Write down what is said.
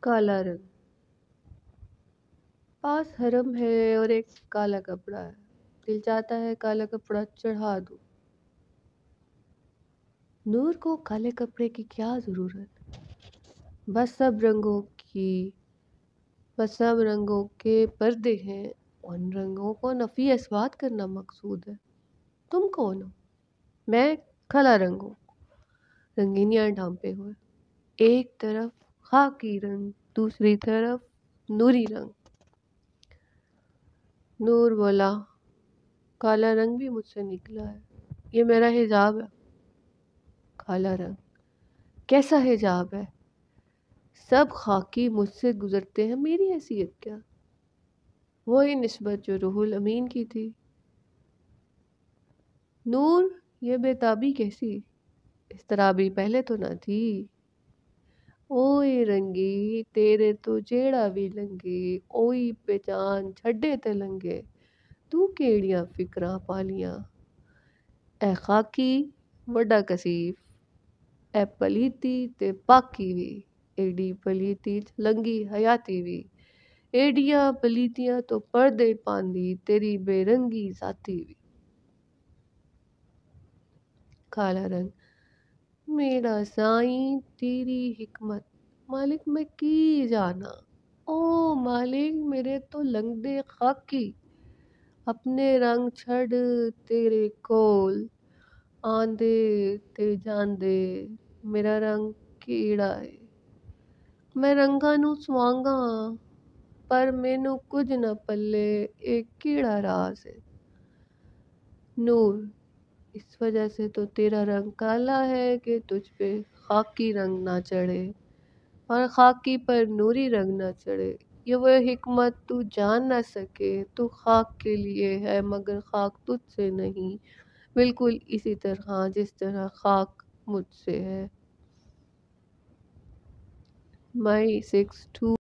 کالا رنگ پاس حرم ہے اور ایک کالا کپڑا ہے، دل چاہتا ہے کالا کپڑا چڑھا دو۔ نور کو کالے کپڑے کی کیا ضرورت؟ بس سب رنگوں کے پردے ہیں، ان رنگوں کو نفی اثبات کرنا مقصود ہے۔ تم کون ہو؟ میں کالا رنگ ہوں، رنگینیاں ڈھانپے ہوئے، ایک طرف خاکی رنگ، دوسری طرف نوری رنگ۔ نور بولا، کالا رنگ بھی مجھ سے نکلا ہے، یہ میرا حجاب ہے۔ کالا رنگ، کیسا حجاب ہے؟ سب خاکی مجھ سے گزرتے ہیں، میری حیثیت کیا؟ وہی نسبت جو روح الامین کی تھی۔ نور، یہ بےتابی کیسی؟ اضطرابی پہلے تو نہ تھی۔ اوئے رنگی تیرے تو جیڑا بھی لنگے، اوئی پہچان چھڈے تے لنگے، تو کیڑیاں فکراں پالیاں۔ اے خاکی وڈا کثیف، اے پلیتی تے پاکی وی، ایڈی پلیتی لنگی حیاتی وی، ایڈیاں پلیتیاں تو پردے پاندی تیری بے رنگی ذاتی وی۔ کالا رنگ، میرا سائیں تیری حکمت، مالک میں کی جانا۔ او مالک میرے تو لنگ دے خاکی، اپنے رنگ چھڑ تیرے کول آندے تے جاندے، میرا رنگ کیڑا ہے۔ میں رنگاں نوں سوانگاں ہاں، پر مینوں کچھ نہ پلے، اے کیڑا راز ہے۔ نور، اس وجہ سے تو تیرا رنگ کالا ہے کہ تجھ پہ خاکی رنگ نہ چڑھے، اور خاکی پر نوری رنگ نہ چڑھے۔ یہ وہ حکمت تو جان نہ سکے، تو خاک کے لیے ہے مگر خاک تجھ سے نہیں، بالکل اسی طرح جس طرح خاک مجھ سے ہے۔ مئی 6 2